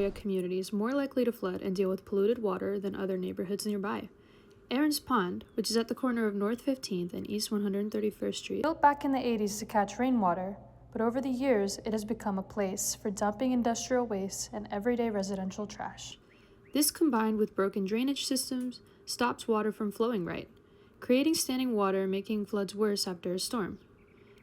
area communities more likely to flood and deal with polluted water than other neighborhoods nearby. Aarans Pond, which is at the corner of North 15th and East 131st Street, built back in the 80s to catch rainwater, but over the years it has become a place for dumping industrial waste and everyday residential trash. This, combined with broken drainage systems, stops water from flowing right, creating standing water, making floods worse after a storm.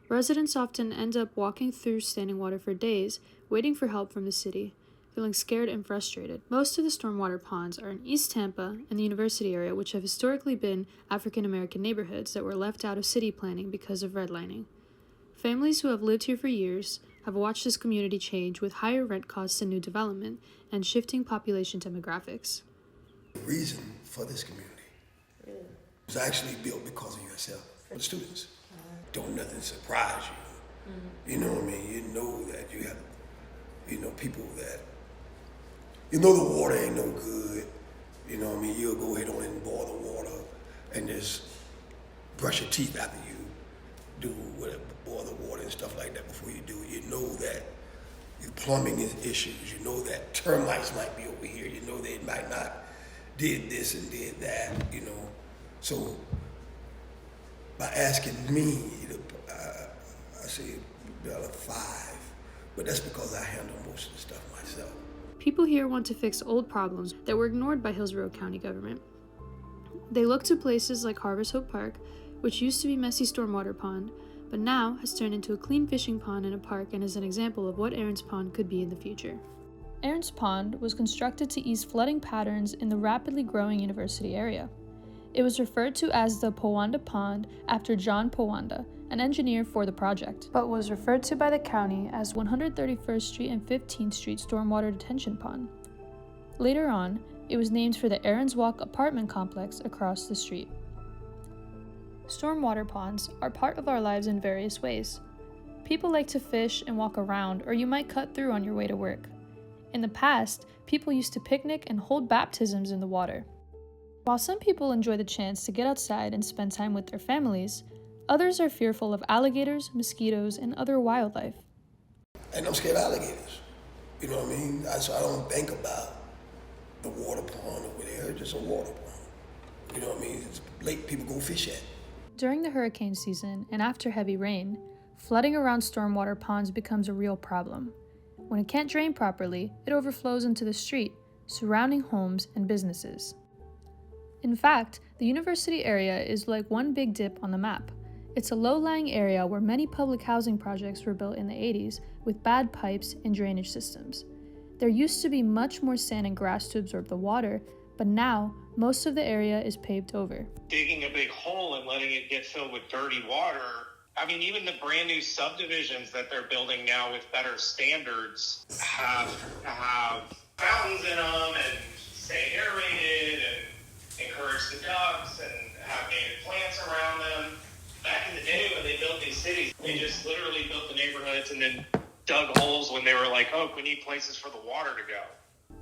Residents often end up walking through standing water for days, waiting for help from the city, feeling scared and frustrated. Most of the stormwater ponds are in East Tampa and the university area, which have historically been African American neighborhoods that were left out of city planning because of redlining. Families who have lived here for years have watched this community change with higher rent costs and new development and shifting population demographics. The reason for this community was actually built because of yourself, for the students. Don't nothing surprise you. You know what I mean? You know that you have, people that, the water ain't no good. You know what I mean? You'll go ahead on and boil the water and just brush your teeth after you do whatever, boil the water and stuff like that before you do it. You know that your plumbing is issues. You know that termites might be over here. You know they might not did this and did that, So by asking me, I say about a 5, but that's because I handle most of the stuff myself. People here want to fix old problems that were ignored by Hillsborough County government. They look to places like Harvest Hope Park, which used to be messy stormwater pond, but now has turned into a clean fishing pond and a park and is an example of what Aarans Pond could be in the future. Aarans Pond was constructed to ease flooding patterns in the rapidly growing university area. It was referred to as the Powanda Pond after John Powanda, an engineer for the project, but was referred to by the county as 131st Street and 15th Street Stormwater Detention Pond. Later on, it was named for the Aarans Walk apartment complex across the street. Stormwater ponds are part of our lives in various ways. People like to fish and walk around, or you might cut through on your way to work. In the past, people used to picnic and hold baptisms in the water. While some people enjoy the chance to get outside and spend time with their families, others are fearful of alligators, mosquitoes, and other wildlife. And I'm scared of alligators. You know what I mean? So I don't think about the water pond over there, just a water pond. You know what I mean? It's a lake people go fish at. During the hurricane season and after heavy rain, flooding around stormwater ponds becomes a real problem. When it can't drain properly, it overflows into the street, surrounding homes and businesses. In fact, the university area is like one big dip on the map. It's a low-lying area where many public housing projects were built in the 80s with bad pipes and drainage systems. There used to be much more sand and grass to absorb the water, but now most of the area is paved over. Digging a big hole and letting it get filled with dirty water. I mean, even the brand new subdivisions that they're building now with better standards have fountains in them and stay aerated and encourage the ducks and have native plants around them. Back in the day when they built these cities, they just literally built the neighborhoods and then dug holes when they were like, oh, we need places for the water to go.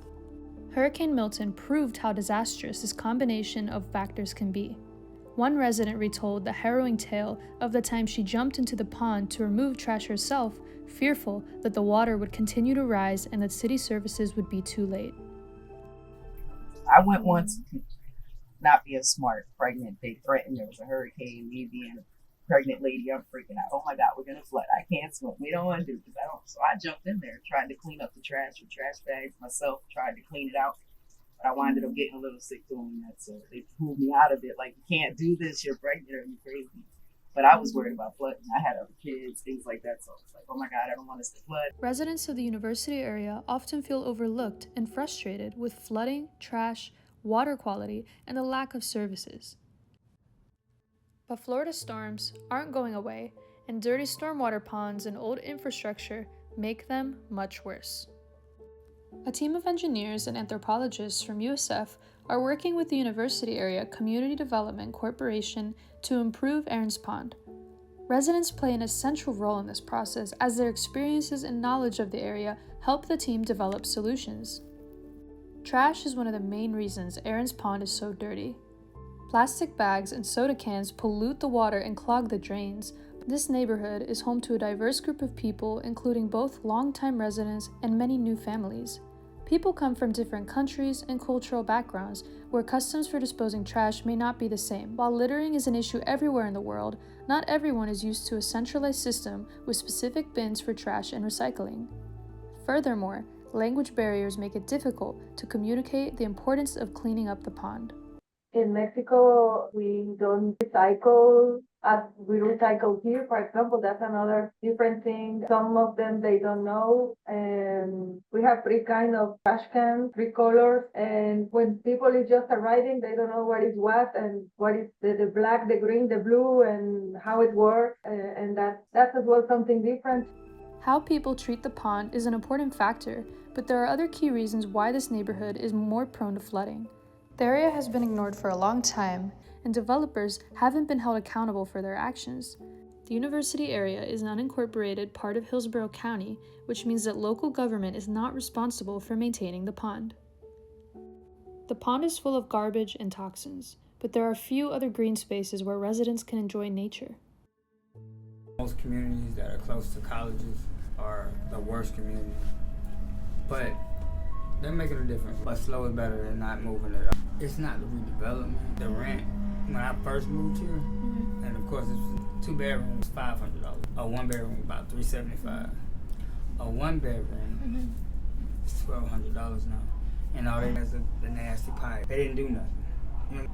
Hurricane Milton proved how disastrous this combination of factors can be. One resident retold the harrowing tale of the time she jumped into the pond to remove trash herself, fearful that the water would continue to rise and that city services would be too late. I went once, not being smart, pregnant. They threatened there was a hurricane, me being a pregnant lady, I'm freaking out. Oh my God, we're going to flood. I can't swim. We don't want to do this. So I jumped in there, tried to clean up the trash with trash bags myself, tried to clean it out. But I wound up getting a little sick doing that. So they pulled me out of it. Like, you can't do this. You're pregnant or you're crazy. But I was worried about flooding. I had other kids, things like that. So I was like, oh my God, I don't want us to flood. Residents of the university area often feel overlooked and frustrated with flooding, trash, water quality, and the lack of services. But Florida storms aren't going away, and dirty stormwater ponds and old infrastructure make them much worse. A team of engineers and anthropologists from USF are working with the university area Community Development Corporation to improve Aarans Pond. Residents play an essential role in this process as their experiences and knowledge of the area help the team develop solutions. Trash is one of the main reasons Aarans Pond is so dirty. Plastic bags and soda cans pollute the water and clog the drains. This neighborhood is home to a diverse group of people, including both longtime residents and many new families. People come from different countries and cultural backgrounds where customs for disposing trash may not be the same. While littering is an issue everywhere in the world, not everyone is used to a centralized system with specific bins for trash and recycling. Furthermore, language barriers make it difficult to communicate the importance of cleaning up the pond. In Mexico, we don't recycle as we recycle here, for example. That's another different thing. Some of them, they don't know. And we have three kind of trash cans, three colors. And when people is just arriving, they don't know what is what and what is the black, the green, the blue, and how it works. And that's as well something different. How people treat the pond is an important factor, but there are other key reasons why this neighborhood is more prone to flooding. The area has been ignored for a long time, and developers haven't been held accountable for their actions. The university area is an unincorporated part of Hillsborough County, which means that local government is not responsible for maintaining the pond. The pond is full of garbage and toxins, but there are few other green spaces where residents can enjoy nature. Most communities that are close to colleges are the worst communities, but they're making a difference. But slow is better than not moving it up. It's not the redevelopment, the rent. When I first moved here, and of course it's 2 bedrooms, $500. A 1 bedroom about $375. A 1 bedroom is $1,200 now, and all they has the nasty pipe. They didn't do nothing. You know,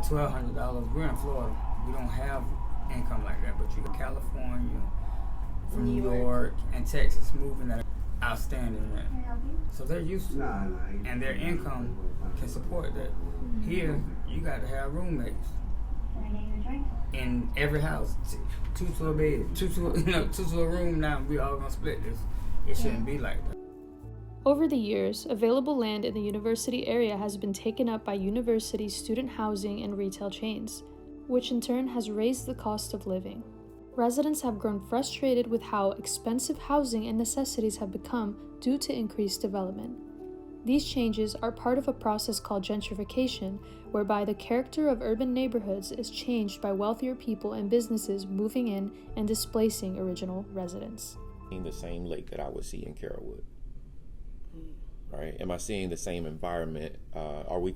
for $1,200, we're in Florida. We don't have income like that, but you go to California, from New York, and Texas moving at outstanding rent. So they're used to it, and their income can support that. Here, you got to have roommates in every house, 2 to a bed, 2 to a room. Now we all gonna split this. It shouldn't be like that. Over the years, available land in the university area has been taken up by university student housing and retail chains, which in turn has raised the cost of living. Residents have grown frustrated with how expensive housing and necessities have become due to increased development. These changes are part of a process called gentrification, whereby the character of urban neighborhoods is changed by wealthier people and businesses moving in and displacing original residents. The same lake that I would see in Carrollwood, right? Am I seeing the same environment? Are we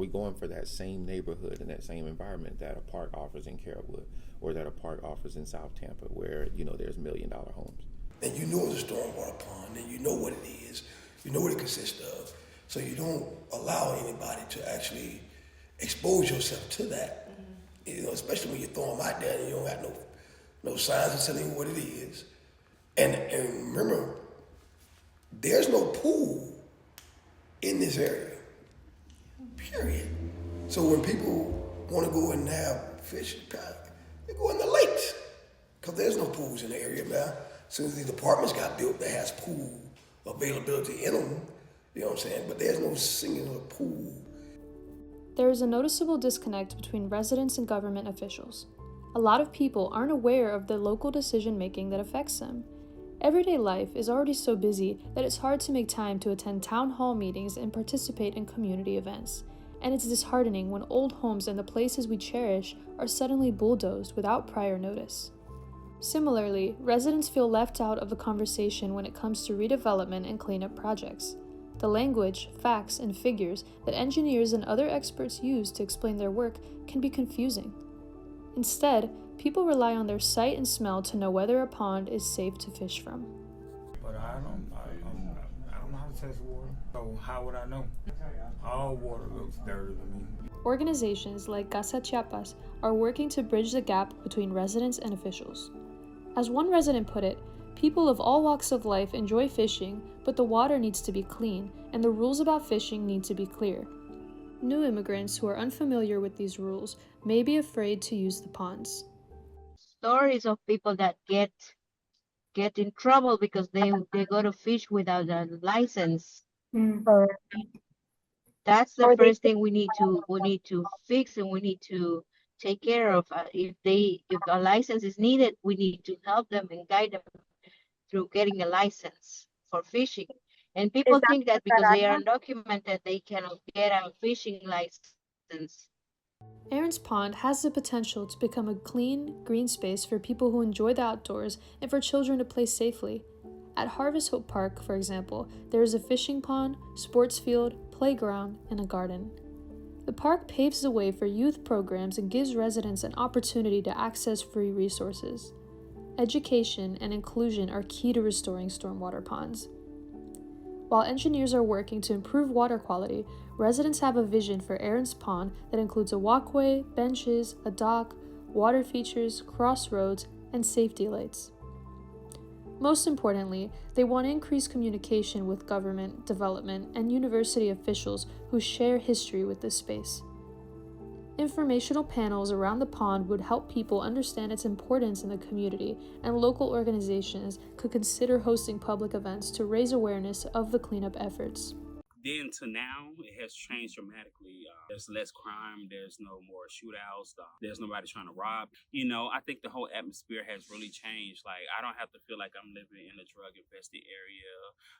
going for that same neighborhood and that same environment that a park offers in Carrollwood or that a park offers in South Tampa, where, there's $1 million homes? And you know it's a stormwater pond, and you know what it is, you know what it consists of, so you don't allow anybody to actually expose yourself to that. Especially when you throw them out there and you don't have no signs of telling you what it is. And remember, there's no pool in this area, period. So when people want to go and have fish, they go in the lakes, because there's no pools in the area now. As soon as these apartments got built, that has pool availability in them, you know what I'm saying? But there's no singular pool. There is a noticeable disconnect between residents and government officials. A lot of people aren't aware of the local decision-making that affects them. Everyday life is already so busy that it's hard to make time to attend town hall meetings and participate in community events. And it's disheartening when old homes and the places we cherish are suddenly bulldozed without prior notice. Similarly, residents feel left out of the conversation when it comes to redevelopment and cleanup projects. The language, facts, and figures that engineers and other experts use to explain their work can be confusing. Instead, people rely on their sight and smell to know whether a pond is safe to fish from. But I don't know how to test water, so how would I know? All water looks dirty to me. Organizations like Casa Chiapas are working to bridge the gap between residents and officials. As one resident put it, people of all walks of life enjoy fishing, but the water needs to be clean, and the rules about fishing need to be clear. New immigrants who are unfamiliar with these rules may be afraid to use the ponds. Stories of people that get in trouble because they go to fish without a license. That's the first thing we need to fix, and we need to take care of. If a license is needed, we need to help them and guide them through getting a license for fishing. And people think that because they are undocumented, they cannot get a fishing license. Aarans Pond has the potential to become a clean, green space for people who enjoy the outdoors and for children to play safely. At Harvest Hope Park, for example, there is a fishing pond, sports field, playground, and a garden. The park paves the way for youth programs and gives residents an opportunity to access free resources. Education and inclusion are key to restoring stormwater ponds. While engineers are working to improve water quality, residents have a vision for Aarans Pond that includes a walkway, benches, a dock, water features, crossroads, and safety lights. Most importantly, they want increased communication with government, development, and university officials who share history with this space. Informational panels around the pond would help people understand its importance in the community, and local organizations could consider hosting public events to raise awareness of the cleanup efforts. Then to now, it has changed dramatically. There's less crime. There's no more shootouts. There's nobody trying to rob. I think the whole atmosphere has really changed. Like, I don't have to feel like I'm living in a drug-infested area.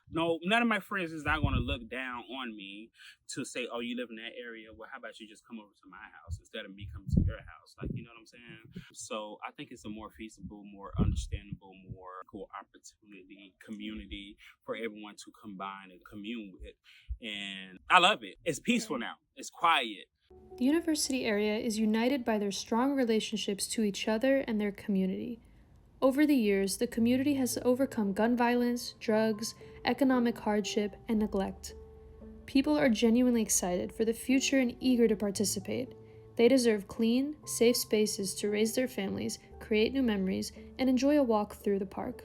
No, none of my friends is not going to look down on me to say, oh, you live in that area. Well, how about you just come over to my house instead of me coming to your house? Like, you know what I'm saying? So I think it's a more feasible, more understandable, more cool opportunity, community for everyone to combine and commune with. And I love it. It's peaceful now. It's quiet. The university area is united by their strong relationships to each other and their community. Over the years, the community has overcome gun violence, drugs, economic hardship, and neglect. People are genuinely excited for the future and eager to participate. They deserve clean, safe spaces to raise their families, create new memories, and enjoy a walk through the park.